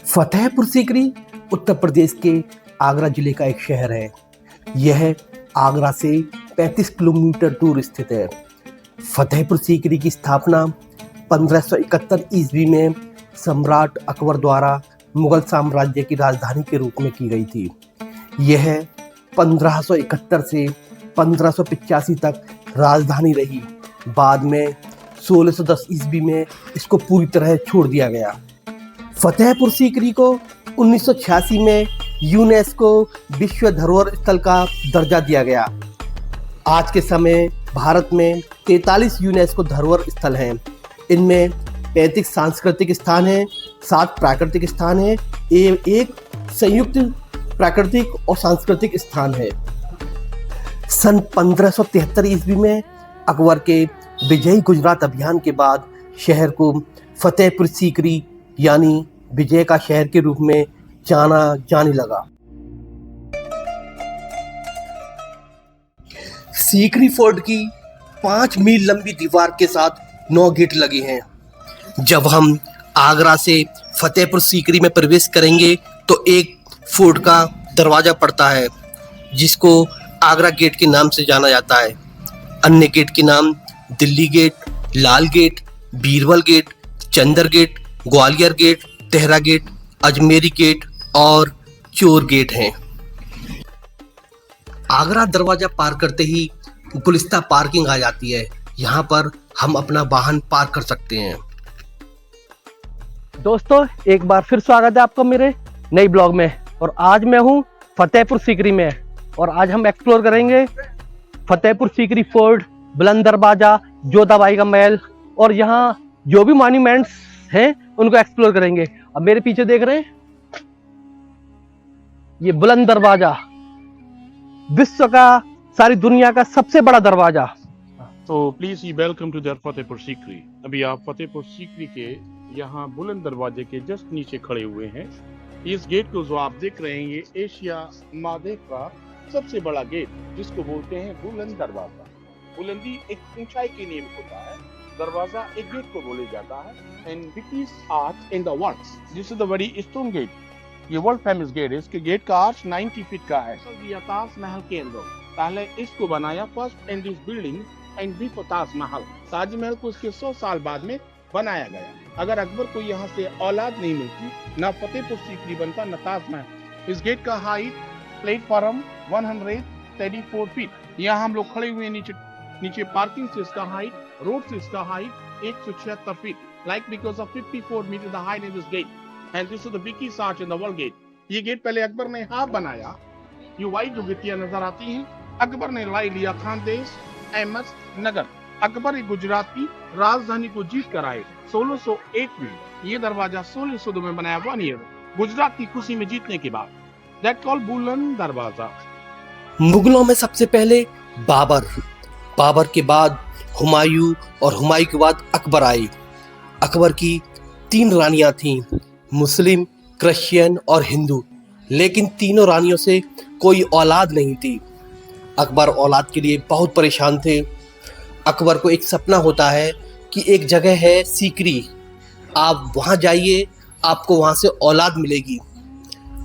फतेहपुर सीकरी उत्तर प्रदेश के आगरा जिले का एक शहर है। यह आगरा से 35 किलोमीटर दूर स्थित है। फतेहपुर सीकरी की स्थापना 1571 ईस्वी में सम्राट अकबर द्वारा मुगल साम्राज्य की राजधानी के रूप में की गई थी। यह 1571 से 1585 तक राजधानी रही। बाद में 1610 ईस्वी में इसको पूरी तरह छोड़ दिया गया। फतेहपुर सीकरी को 1986 में यूनेस्को विश्व धरोहर स्थल का दर्जा दिया गया। आज के समय भारत में 43 यूनेस्को धरोहर स्थल हैं। इनमें 35 सांस्कृतिक स्थान हैं, 7 प्राकृतिक स्थान हैं, एक संयुक्त प्राकृतिक और सांस्कृतिक स्थान है। सन 1573 ईस्वी में अकबर के विजयी गुजरात अभियान के बाद शहर को फतेहपुर सीकरी यानी विजय का शहर के रूप में जाना जाने लगा। सीकरी फोर्ट की 5 मील लंबी दीवार के साथ 9 गेट लगे हैं। जब हम आगरा से फतेहपुर सीकरी में प्रवेश करेंगे तो एक फोर्ट का दरवाजा पड़ता है जिसको आगरा गेट के नाम से जाना जाता है। अन्य गेट के नाम Delhi gate, Lal gate, Birbal gate, Chandar gate, Gwalior gate, Tehra gate, Ajmeri gate और चोर गेट हैं। आगरा दरवाजा पार करते ही गुलिस्ता पार्किंग आ जाती है। यहाँ पर हम अपना वाहन पार्क कर सकते हैं। दोस्तों, एक बार फिर स्वागत है आपका मेरे नई ब्लॉग में। और आज मैं हूँ फतेहपुर सीकरी में और आज हम एक्सप्लोर करेंगे फतेहपुर सीकरी फोर्ट, बुलंद दरवाजा, जोधाबाई का महल और यहाँ जो भी मॉन्यूमेंट्स हैं उनको एक्सप्लोर करेंगे। अब मेरे पीछे देख रहे हैं, ये बुलंद दरवाजा विश्व का, सारी दुनिया का सबसे बड़ा दरवाजा। तो please you welcome to the Fatehpur Sikri. अभी आप फतेहपुर सीकरी के यहाँ बुलंद दरवाजे के जस्ट नीचे खड़े हुए हैं। इस गेट को जो आप देख रहे हैं ये एशिया महाद्वीप का सबसे बड़ा गेट जिसको बोलते हैं बुलंद दरवाजा। बुलंदी एक ऊंचाई के नियम होता है, दरवाजा एक गेट को बोले जाता है। And biggest arch in the world, this is the very stone gate. ये वर्ल्ड फेमस गेट है। इसके गेट का आर्च 90 फीट का है। ताजमहल के अंदर पहले इसको बनाया first in this building and before Taj Mahal. Taj Mahal को इसके 100 साल बाद में बनाया गया। अगर अकबर को यहाँ से औलाद नहीं मिलती, ना फतेहपुर सीकरी बनता, न ताजमहल। इस गेट का हाइट प्लेटफॉर्म 134 फीट। यहाँ हम लोग खड़े हुए नीचे पार्किंग से इसका हाइट, रोड से इसका height 176 feet. Like because of 54 meters the height in this gate, and this is the biggest arch in the world gate. ये गेट पहले अकबर ने हाफ बनाया। ये वाइट जो गिट्टियां नजर आती हैं, अकबर ने लाई लिया खानदेश अहमदनगर। अकबर एक गुजराती राजधानी को जीत कर आए 1601 में। ये दरवाजा 1602 में बनाया 1 ईयर गुजरात की खुशी में जीतने के बाद। That called बुलंद दरवाजा। मुगलों में सबसे पहले बाबर के बाद हुमायूं और हुमायूं के बाद अकबर आए। अकबर की 3 रानियां थीं, मुस्लिम, क्रिश्चियन और हिंदू, लेकिन तीनों रानियों से कोई औलाद नहीं थी। अकबर औलाद के लिए बहुत परेशान थे। अकबर को एक सपना होता है कि एक जगह है सीकरी, आप वहाँ जाइए, आपको वहाँ से औलाद मिलेगी।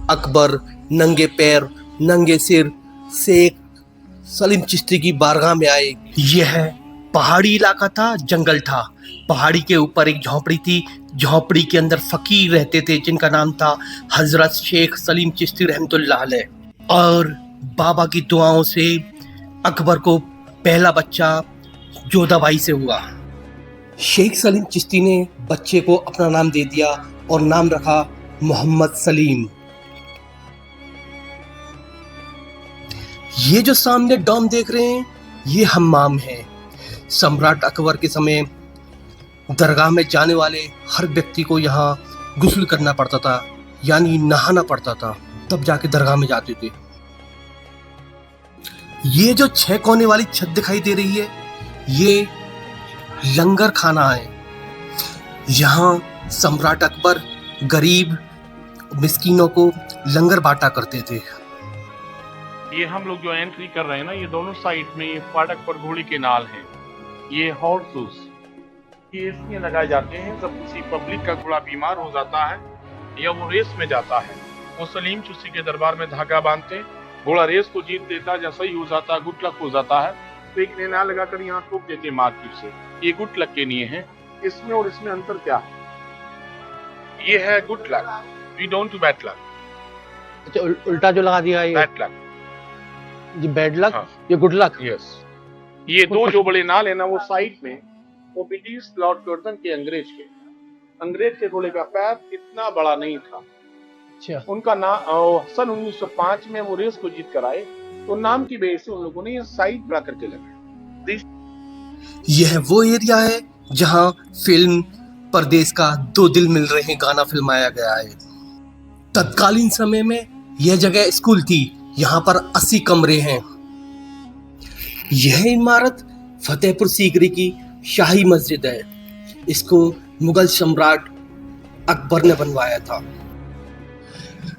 अकबर नंगे पैर, नंगे सिर शेख सलीम चिश्ती की बारगाह में आए। यह पहाड़ी इलाका था, जंगल था। पहाड़ी के ऊपर एक झोपड़ी थी। झोपड़ी के अंदर फकीर रहते थे जिनका नाम था हजरत शेख सलीम चिश्ती रहमतुल्लाह अलैह। और बाबा की दुआओं से अकबर को पहला बच्चा जोधाबाई से हुआ। शेख सलीम चिश्ती ने बच्चे को अपना नाम दे दिया और नाम रखा मोहम्मद सलीम। ये जो सामने डॉम देख रहे हैं, ये हम्माम है। सम्राट अकबर के समय दरगाह में जाने वाले हर व्यक्ति को यहाँ गुस्ल करना पड़ता था, यानी नहाना पड़ता था, तब जाके दरगाह में जाते थे। ये जो 6 कोने वाली छत दिखाई दे रही है, ये लंगर खाना है। यहाँ सम्राट अकबर गरीब मिस्कीनों को लंगर बांटा करते थे। ये हम लोग जो एंट्री कर रहे हैं ना, ये दोनों साइड में ये फाटक पर घोड़ी के नाल है। ये हॉर्सेस, ये इसमें लगाए जाते हैं जब किसी पब्लिक का घोड़ा बीमार हो जाता है या वो रेस में जाता है, वो सलीम चिश्ती के दरबार में धागा बांधते, घोड़ा रेस को जीत लेता या सही हो जाता, गुड लक हो जाता है, तो एक नेना लगाकर यहाँ ठोक देते मार्केट से। ये गुड लक के लिए है। इसमें और इसमें अंतर क्या है? ये है good luck, we don't do bad luck. अच्छा, उल्टा जो लगा दिया ये बैड लक, ये बैड लक, हाँ। ये गुड लक। यस। ये दो जो बड़े नाल है ना, वो साइड में, वो ब्रिटिश लॉर्ड कर्जन के अंग्रेज के घोड़े का पैर इतना बड़ा नहीं था। अच्छा, उनका नाम सन 1905 में वो रेस को जीत कर आए, तो नाम की वजह से उन लोगों ने ये साइड बना करके लगाया। यह वो एरिया है जहां फिल्म परदेस का दो दिल मिल रहे हैं गाना फिल्माया गया है। तत्कालीन समय में यह जगह स्कूल थी। यहाँ पर 80 कमरे हैं। यह इमारत फतेहपुर सीकरी की शाही मस्जिद है। इसको मुगल सम्राट अकबर ने बनवाया था।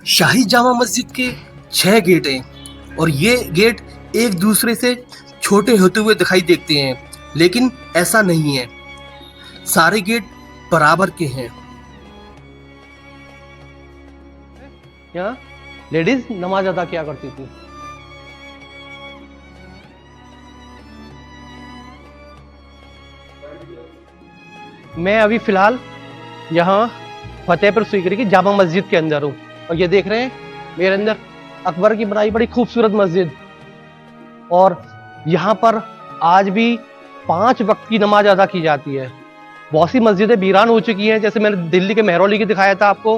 शाही जामा मस्जिद के 6 गेट हैं और ये गेट एक दूसरे से छोटे होते हुए दिखाई देते हैं, लेकिन ऐसा नहीं है। सारे गेट बराबर के हैं। यहाँ लेडीज नमाज अदा किया करती थी। मैं अभी फिलहाल यहाँ फतेहपुर सीकरी की जामा मस्जिद के अंदर हूँ और ये देख रहे हैं मेरे अंदर अकबर की बनाई बड़ी खूबसूरत मस्जिद। और यहाँ पर आज भी 5 वक्त की नमाज अदा की जाती है। बहुत सी मस्जिदें वीरान हो चुकी हैं, जैसे मैंने दिल्ली के मेहरौली की दिखाया था आपको।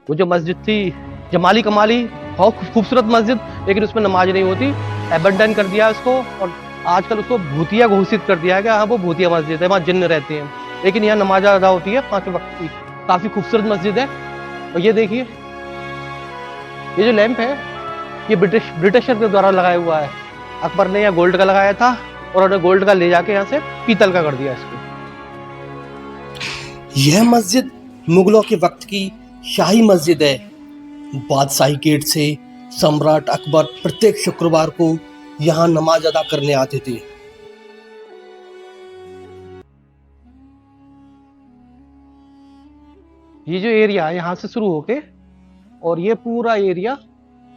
वो जो मस्जिद थी जमाली कमाली, बहुत खूबसूरत मस्जिद, लेकिन उसमें नमाज नहीं होती। एबंडन कर दिया उसको और आजकल उसको भूतिया घोषित कर दिया है कि हाँ वो भूतिया मस्जिद है, वहाँ जिन्न रहते हैं। लेकिन यहाँ नमाज अदा होती है 5 वक्त की। काफी खूबसूरत मस्जिद है। और ये देखिए, ये जो लैंप है ये ब्रिटिशर के द्वारा लगाया हुआ है। अकबर ने यहाँ गोल्ड का लगाया था और उन्होंने गोल्ड का ले जाके यहाँ से पीतल का कर दिया इसको। यह मस्जिद मुगलों के वक्त की शाही मस्जिद है। बादशाही गेट से सम्राट अकबर प्रत्येक शुक्रवार को यहाँ नमाज अदा करने आते थे। ये जो एरिया है यहाँ से शुरू होके और ये पूरा एरिया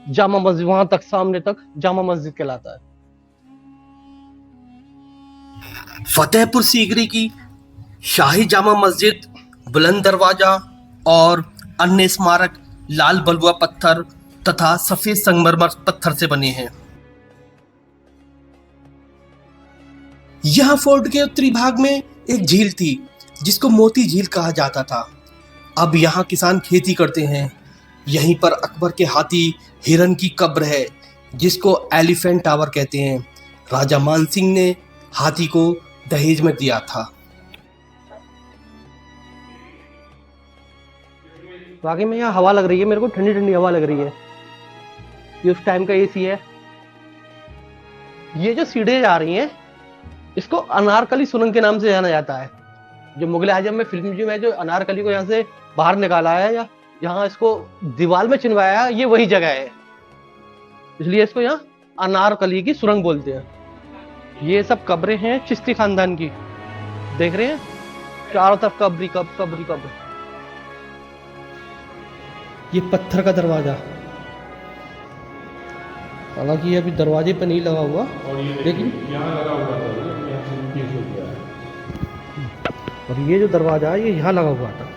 जामा मस्जिद, वहां तक सामने तक जामा मस्जिद कहलाता है। फतेहपुर सीकरी की शाही जामा मस्जिद, बुलंद दरवाजा और अन्य स्मारक लाल बलुआ पत्थर तथा सफेद संगमरमर पत्थर से बने हैं। यह फोर्ट के उत्तरी भाग में एक झील थी जिसको मोती झील कहा जाता था। अब यहाँ किसान खेती करते हैं। यहीं पर अकबर के हाथी हिरन की कब्र है जिसको एलिफेंट टावर कहते हैं। राजा मान सिंह ने हाथी को दहेज में दिया था। वाकई में यहाँ हवा लग रही है, मेरे को ठंडी ठंडी हवा लग रही है। ये उस टाइम का एसी है। ये जो सीढ़ियां जा रही हैं इसको अनारकली सुरंग के नाम से जाना जाता है। जो मुगल आजम में फिल्म जो है, जो अनारकली को यहाँ से बाहर निकाला है या यहाँ इसको दीवार में चिनवाया है, ये वही जगह है, इसलिए इसको यहाँ अनारकली की सुरंग बोलते हैं। ये सब कब्रें हैं चिश्ती खानदान की, देख रहे हैं चारों तरफ कब्र कब्र। ये पत्थर का दरवाजा, हालांकि ये अभी दरवाजे पर नहीं लगा हुआ, लेकिन यहाँ लगा हुआ था, यहाँ से नीचे हो गया है। और ये जो दरवाजा है ये यहाँ लगा हुआ था।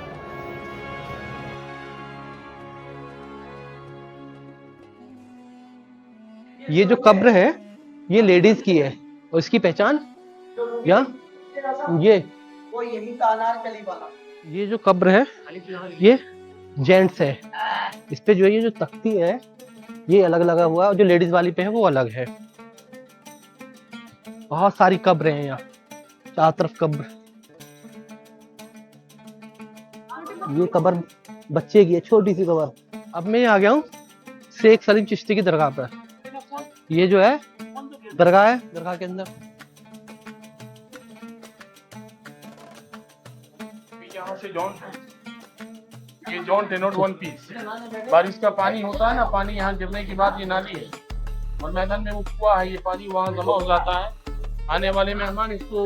ये जो कब्र है ये लेडीज की है और इसकी पहचान ये वो यही था अनारकली वाला। ये जो कब्र है ये जेंट्स है। इस पे जो है ये जो तख्ती है ये अलग लगा हुआ है और जो लेडीज वाली पे है वो अलग है। बहुत सारी कब्र हैं यहाँ, चारों तरफ कब्र। ये कब्र बच्चे की है, छोटी सी कब्र। अब मैं आ गया हूँ शेख सलीम चिश्ती की दरगाह पर। ये जो है दरगाह है, दरगाह के अंदर यहाँ से जॉन, ये जॉन टेनोट वन पीस। बारिश का पानी होता है ना, पानी यहाँ गिरने के बाद ये नाली है और मैदान में वो कुआं है, ये पानी वहाँ जमा हो जाता है आने वाले मेहमान इसको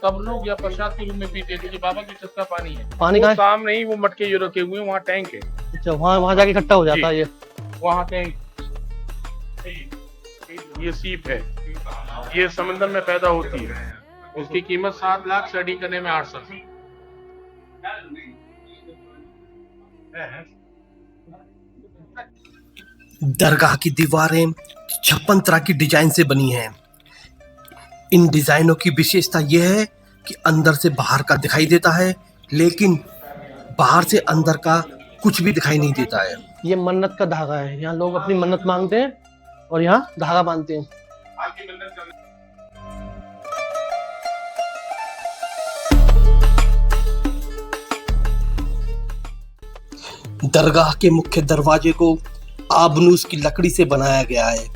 तबलुग या प्रसाद के रूप में पीते थे। ये बाबा की छत का पानी है। पानी वो कहाँ है? सामने ही वो मटके ये रखे हुए हैं, वहाँ टैंक है, अच्छा, वहाँ जाके इकट्ठा हो जाता है ये। वहाँ टैंक। ये सीप है, ये समंदर में पैदा होती है। उसकी कीमत 7 लाख, स्टडी करने में 8 साल। दरगाह की दीवारें 56 तरह की डिजाइन से बनी हैं। इन डिजाइनों की विशेषता यह है कि अंदर से बाहर का दिखाई देता है, लेकिन बाहर से अंदर का कुछ भी दिखाई नहीं देता है। ये मन्नत का धागा है, यहाँ लोग अपनी मन्नत मांगते हैं और यहाँ धागा बांधते हैं। दरगाह के मुख्य दरवाजे को आबनूस की लकड़ी से बनाया गया है,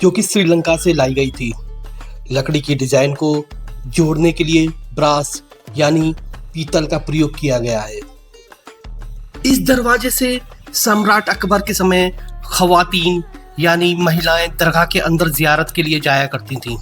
जो कि श्रीलंका से लाई गई थी। लकड़ी की डिजाइन को जोड़ने के लिए ब्रास यानी पीतल का प्रयोग किया गया है। इस दरवाजे से सम्राट अकबर के समय खवातीन यानी महिलाएं दरगाह के अंदर जियारत के लिए जाया करती थीं।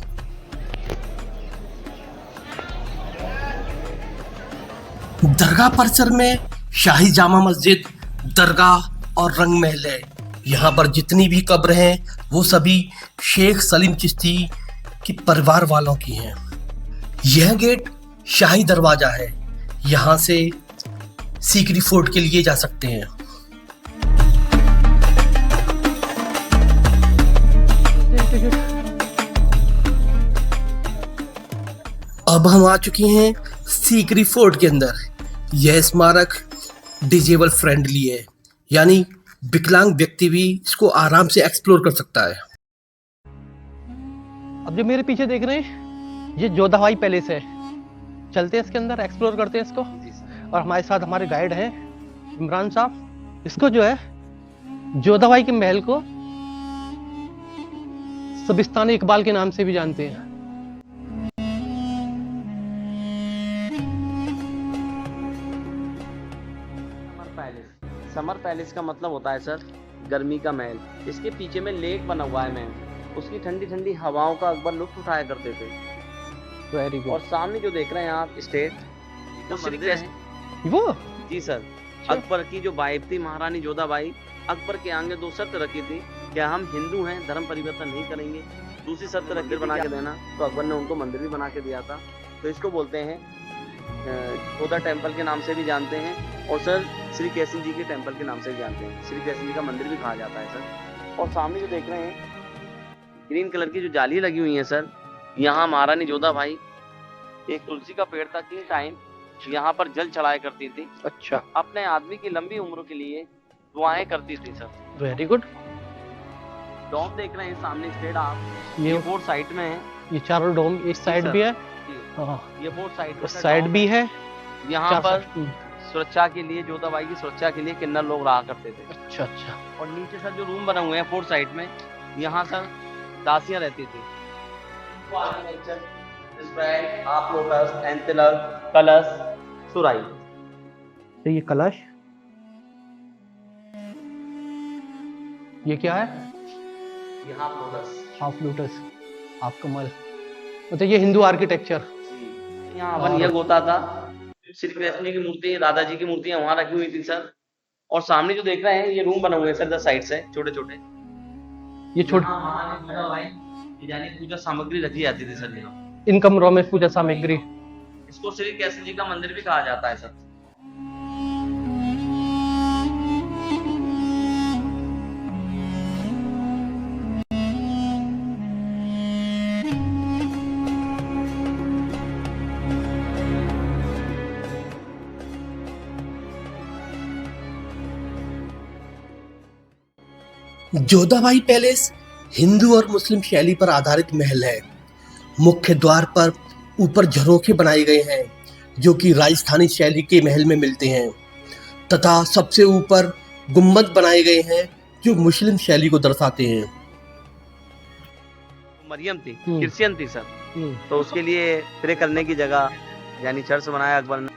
दरगाह परिसर में शाही जामा मस्जिद, दरगाह और रंग महल है। यहाँ पर जितनी भी कब्र हैं वो सभी शेख सलीम चिश्ती की परिवार वालों की हैं। यह गेट शाही दरवाजा है, यहाँ से सीकरी फोर्ट के लिए जा सकते हैं। अब हम आ चुके हैं सीकरी फोर्ट के अंदर। यह स्मारक डिजेबल फ्रेंडली है, यानी विकलांग व्यक्ति भी इसको आराम से एक्सप्लोर कर सकता है। अब जो मेरे पीछे देख रहे हैं ये जोधाबाई पैलेस है। चलते हैं इसके अंदर, एक्सप्लोर करते हैं इसको। और हमारे साथ हमारे गाइड हैं इमरान साहब। इसको जो है जोधाबाई के महल को सबिस्तान इकबाल के नाम से भी जानते हैं। समर पैलेस का मतलब होता है सर गर्मी का महल। इसके पीछे में लेक बना हुआ है महल, उसकी ठंडी ठंडी हवाओं का अकबर लुत्फ उठाया करते थे। वेरी और सामने जो देख रहे हैं आप स्टेट, वो श्री कृष्ण, वो जी सर, अकबर की जो वाइफ थी महारानी जोधाबाई, अकबर के आगे 2 शर्त रखी थी, क्या हम हिंदू हैं, धर्म परिवर्तन नहीं करेंगे। दूसरी शर्त रख बना के देना, तो अकबर ने उनको मंदिर भी बना के दिया था। तो इसको बोलते हैं जोधा टेम्पल के नाम से भी जानते हैं, और सर श्री कृष्ण जी के टेम्पल के नाम से भी जानते हैं। श्री कृष्ण जी का मंदिर भी कहा जाता है सर। और सामने जो देख रहे हैं ग्रीन कलर की जो जाली लगी हुई है सर, यहाँ महारानी जोधाबाई एक तुलसी का पेड़ था, 3 टाइम यहाँ पर जल चढ़ाया करती थी। अच्छा, अपने आदमी की लंबी उम्र के लिए दुआएं करती थी सर। Very good. डॉम देख रहे हैं सामने स्टेट आप, ये 4 साइड में है। ये चारों डोम इस साइड भी है, हाँ, ये 4 साइड उस साइड भी है। यहाँ पर सुरक्षा के लिए, जोधाबाई की सुरक्षा के लिए किन्नर लोग रहा करते थे। अच्छा अच्छा। और नीचे सर जो रूम बने हुए हैं 4 साइड में, यहाँ सर दासियां रहती थी। आप लोटस, एंथलर, कलश, सुराई। तो ये कलश, ये क्या है? ये half lotus, half lotus, half कमल। मतलब ये हिंदू आर्किटेक्चर। यहाँ हवन यज्ञ होता था। श्री कृष्ण की मूर्ति, राधा जी की मूर्तियां वहां रखी हुई थी सर। और सामने जो देख रहे हैं ये रूम बने हुए हैं सर, 10 साइड से छोटे छोटे। ये छोटे यानी पूजा सामग्री रखी जाती थी सर यहाँ। इन कमरों में पूजा सामग्री। इसको श्री कृष्ण जी का मंदिर भी कहा जाता है सर। जोधाबाई पैलेस हिंदू और मुस्लिम शैली पर आधारित महल है। मुख्य द्वार पर ऊपर झरोखे बनाए गए हैं जो कि राजस्थानी शैली के महल में मिलते हैं, तथा सबसे ऊपर गुम्बद बनाए गए हैं जो मुस्लिम शैली को दर्शाते हैं। मरियम थी, क्रिश्चियन थी सर, तो उसके लिए प्रे करने की जगह यानी चर्च बनाया अकबर ने।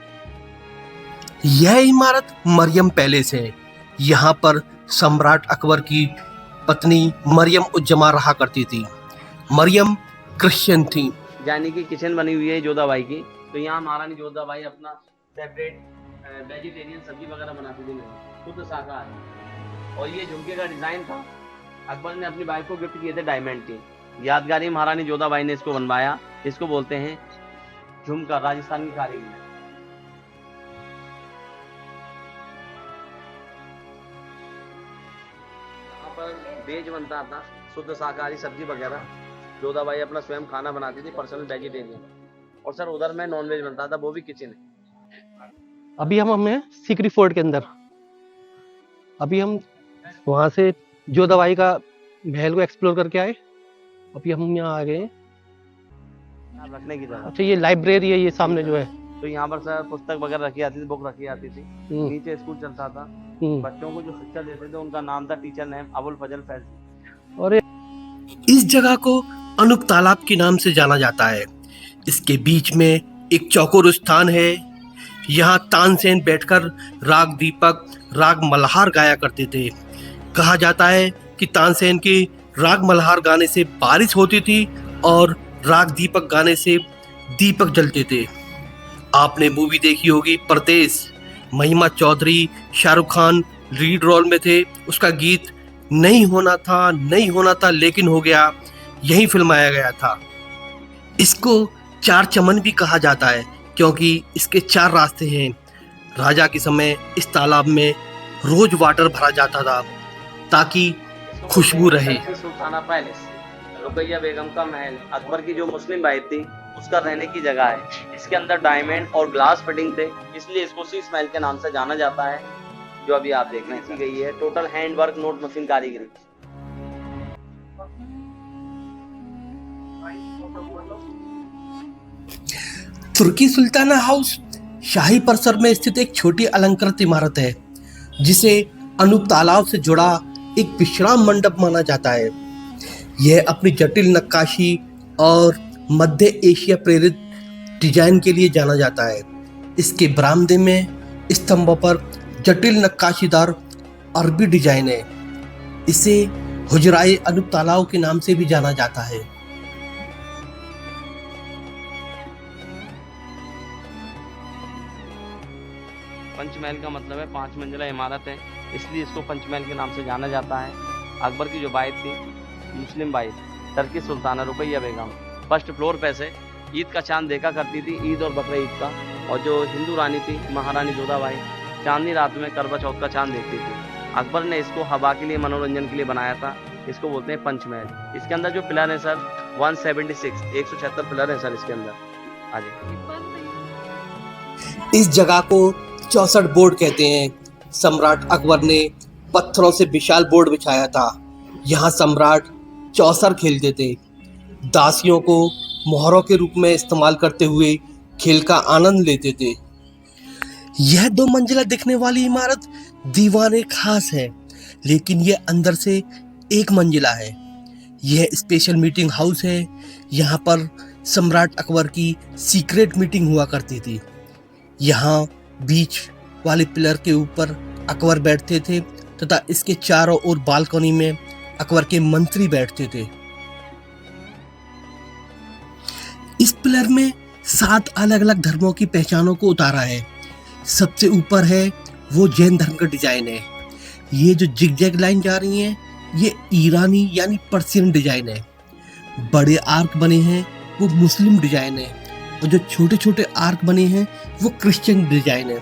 यह इमारत मरियम पैलेस है। यहाँ पर सम्राट अकबर की पत्नी मरियम उज्जमा रहा करती थी। मरियम क्रिश्चियन थी यानी कि किचन बनी हुई है जोधाबाई की। तो यहाँ महारानी जोधाबाई अपना सेपरेट वेजिटेरियन सब्जी वगैरह बनाती थी, शुद्ध शाकाहारी। और ये झुमके का डिजाइन था, अकबर ने अपनी वाइफ को गिफ्ट किए थे डायमंड की। यादगारी महारानी जोधाबाई ने इसको बनवाया। इसको बोलते हैं झुमका, राजस्थान की कारीगरी। यहाँ पर वेज बनता था, शुद्ध शाकाहारी सब्जी वगैरह। जोधाबाई अपना स्वयं खाना बनाती थी, पर्सनल वेजिटेरियन। और सर उधर में नॉन वेज बनता था, वो भी किचन है। अभी हम हैं सीकरी फोर्ट के अंदर। अभी हम वहां से जोधाबाई का महल को एक्सप्लोर करके आए। अभी हम यहाँ आ गए। रखने की जगह। अच्छा, ये लाइब्रेरी है, ये सामने जो है। तो यहाँ पर सर पुस्तक वगैरह रखी आती थी, बुक रखी आती थी। नीचे स्कूल चलता था। बच्चों को जो शिक्षा देते थे उनका नाम था टीचर नेम अबुल फजल फैजल। और इस जगह को अनूप तालाब के नाम से जाना जाता है। इसके बीच में एक चौकोर स्थान है। यहाँ तानसेन बैठकर राग दीपक, राग मल्हार गाया करते थे। कहा जाता है कि तानसेन के राग मल्हार गाने से बारिश होती थी और राग दीपक गाने से दीपक जलते थे। आपने मूवी देखी होगी परदेश, महिमा चौधरी, शाहरुख खान लीड रोल में थे। उसका गीत नहीं होना था लेकिन हो गया, यही फिल्माया गया था। इसको चार चमन भी कहा जाता है क्योंकि इसके 4 रास्ते हैं। राजा के समय इस तालाब में रोज वाटर भरा जाता था ताकि खुशबू रहे। सुल्ताना पैलेस, रुकैया बेगम का महल, अकबर की जो मुस्लिम वाइफ थी उसका रहने की जगह है। इसके अंदर डायमंड और ग्लास फिटिंग थे, इसलिए इसको शीश महल के नाम से जाना जाता है। जो अभी आप देखने की गई है टोटल हैंडवर्क नोट मशीन कारीगरी। तुर्की सुल्ताना हाउस शाही परिसर में स्थित एक छोटी अलंकृत इमारत है जिसे अनूप तालाब से जुड़ा एक विश्राम मंडप माना जाता है। यह अपनी जटिल नक्काशी और मध्य एशिया प्रेरित डिजाइन के लिए जाना जाता है। इसके बरामदे में स्तंभों पर जटिल नक्काशीदार अरबी डिजाइन है। इसे हुजराए अनूप तालाब के नाम से भी जाना जाता है। पंचमहल का मतलब है 5 मंजिला इमारत है, इसलिए इसको पंचमहल के नाम से जाना जाता है। अकबर की जो वाइफ थी मुस्लिम वाइफ तुर्की सुल्ताना रुकैया बेगम, फर्स्ट फ्लोर पे से ईद का चांद देखा करती थी, ईद और बकरा ईद का। और जो हिंदू रानी थी महारानी जोधाबाई, चांदनी रात में करवा चौथ का चांद देखती थी। अकबर ने इसको हवा के लिए, मनोरंजन के लिए बनाया था। इसको बोलते हैं पंचमहल। इसके अंदर जो पिलर है सर 176 पिलर है सर इसके अंदर। आगे इस जगह को 64 बोर्ड कहते हैं। सम्राट अकबर ने पत्थरों से विशाल बोर्ड बिछाया था। यहाँ सम्राट चौसर खेलते थे। दासियों को मोहरों के रूप में इस्तेमाल करते हुए खेल का आनंद लेते थे। यह 2 मंजिला दिखने वाली इमारत दीवाने खास है, लेकिन यह अंदर से 1 मंजिला है। यह स्पेशल मीटिंग हाउस है। यहाँ पर सम्राट अकबर की सीक्रेट मीटिंग हुआ करती थी। यहाँ बीच वाले पिलर के ऊपर अकबर बैठते थे तथा इसके चारों ओर बालकनी में अकबर के मंत्री बैठते थे। इस पिलर में 7 अलग अलग धर्मों की पहचानों को उतारा है। सबसे ऊपर है वो जैन धर्म का डिजाइन है। ये जो जिगजैग लाइन जा रही है ये ईरानी यानी पर्शियन डिजाइन है। बड़े आर्क बने हैं वो मुस्लिम डिजाइन है और जो छोटे छोटे आर्क बने हैं वो क्रिश्चियन डिजाइन है।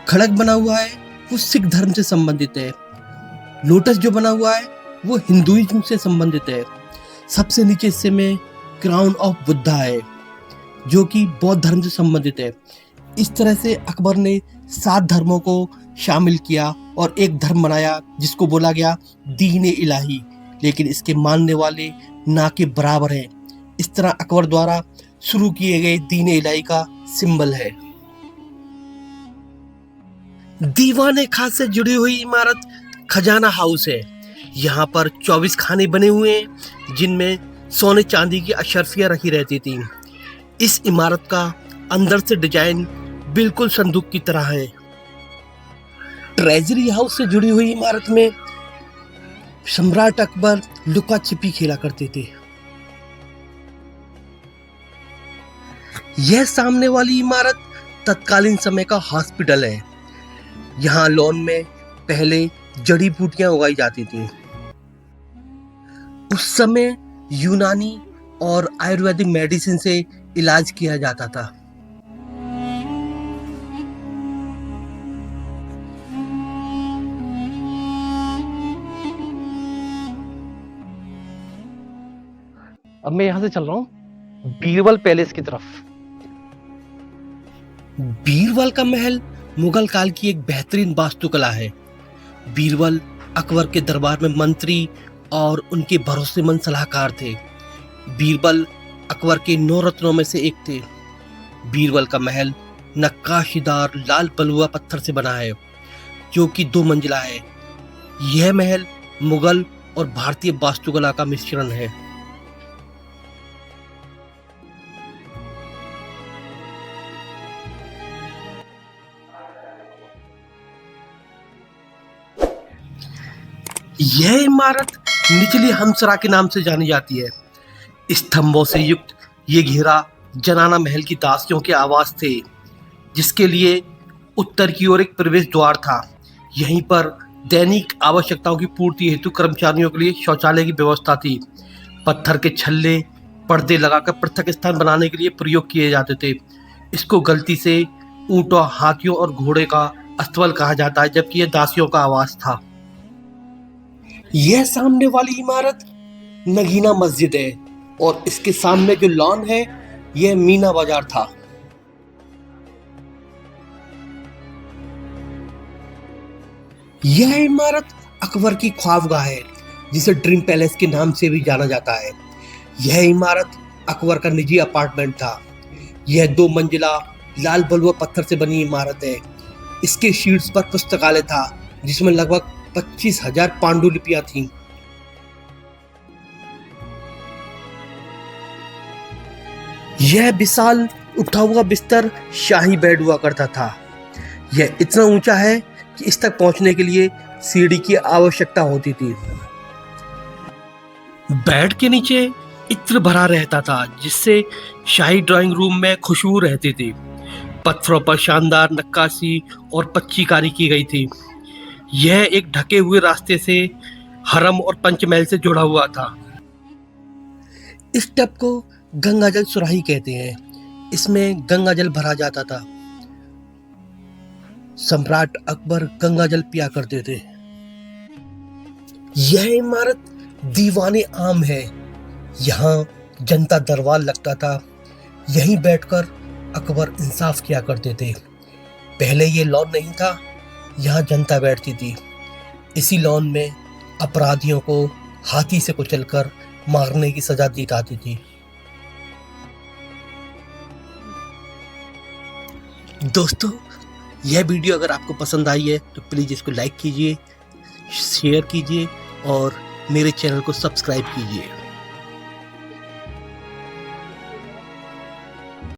खड़क बना हुआ है वो सिख धर्म से संबंधित है। लोटस जो बना हुआ है वो हिंदुइज्म से संबंधित है। सबसे नीचे हिस्से में क्राउन ऑफ बुद्धा है जो कि बौद्ध धर्म से संबंधित है। इस तरह से अकबर ने 7 धर्मों को शामिल किया और एक धर्म बनाया जिसको बोला गया दीन इलाही, लेकिन इसके मानने वाले ना के बराबर हैं। इस तरह अकबर द्वारा शुरू किए गए दीन इलाही का सिंबल है। दीवाने खास से जुड़ी हुई इमारत खजाना हाउस है। यहाँ पर 24 खाने बने हुए हैं जिनमें सोने चांदी की अशर्फियाँ रखी रहती थी। इस इमारत का अंदर से डिजाइन बिल्कुल संदूक की तरह है। ट्रेजरी हाउस से जुड़ी हुई इमारत में सम्राट अकबर लुका छिपी खेला करते थे। यह सामने वाली इमारत तत्कालीन समय का हॉस्पिटल है। यहाँ लॉन में पहले जड़ी बूटियां उगाई जाती थी। उस समय यूनानी और आयुर्वेदिक मेडिसिन से इलाज किया जाता था। अब मैं यहाँ से चल रहा हूँ बीरबल पैलेस की तरफ। बीरबल का महल मुगल काल की एक बेहतरीन वास्तुकला है। बीरबल अकबर के दरबार में मंत्री और उनके भरोसेमंद सलाहकार थे। बीरबल अकबर के 9 रत्नों में से एक थे। बीरबल का महल नक्काशीदार लाल बलुआ पत्थर से बना है, जो कि 2 मंजिला है। यह महल मुगल और भारतीय वास्तुकला का मिश्रण है। यह इमारत निचली हमसरा के नाम से जानी जाती है। स्तंभों से युक्त ये घेरा जनाना महल की दासियों के आवास थे, जिसके लिए उत्तर की ओर एक प्रवेश द्वार था। यहीं पर दैनिक आवश्यकताओं की पूर्ति हेतु कर्मचारियों के लिए शौचालय की व्यवस्था थी। पत्थर के छल्ले पर्दे लगाकर पृथक स्थान बनाने के लिए प्रयोग किए जाते थे। इसको गलती से ऊंटों, हाथियों और घोड़े का अस्तबल कहा जाता है, जबकि यह दासियों का आवास था। यह सामने वाली इमारत नगीना मस्जिद है और इसके सामने जो लॉन है यह मीना बाजार था। यह इमारत अकबर की ख्वाबगाह है, जिसे ड्रीम पैलेस के नाम से भी जाना जाता है। यह इमारत अकबर का निजी अपार्टमेंट था। यह 2 मंजिला लाल बलुआ पत्थर से बनी इमारत है। इसके शीर्ष पर पुस्तकालय था, जिसमें लगभग 25,000 पांडुलिपियां थीं। यह विशाल उठा हुआ बिस्तर शाही बेड हुआ करता था। यह इतना ऊंचा है कि इस तक पहुंचने के लिए सीढ़ी की आवश्यकता होती थी। बेड के नीचे इत्र भरा रहता था, जिससे शाही ड्राइंग रूम में खुशबू रहती थी। पत्थरों पर शानदार नक्काशी और पच्चीकारी की गई थी। यह एक ढके हुए रास्ते से हरम और पंचमहल से जुड़ा हुआ था। इस टब को गंगाजल सुराही कहते हैं। इसमें गंगाजल भरा जाता था। सम्राट अकबर गंगाजल पिया करते थे। यह इमारत दीवाने आम है। यहाँ जनता दरबार लगता था। यहीं बैठकर अकबर इंसाफ किया करते थे। पहले ये लॉन नहीं था, यहाँ जनता बैठती थी। इसी लॉन में अपराधियों को हाथी से कुचलकर मारने की सजा दी जाती थी। दोस्तों, यह वीडियो अगर आपको पसंद आई है तो प्लीज़ इसको लाइक कीजिए, शेयर कीजिए और मेरे चैनल को सब्सक्राइब कीजिए।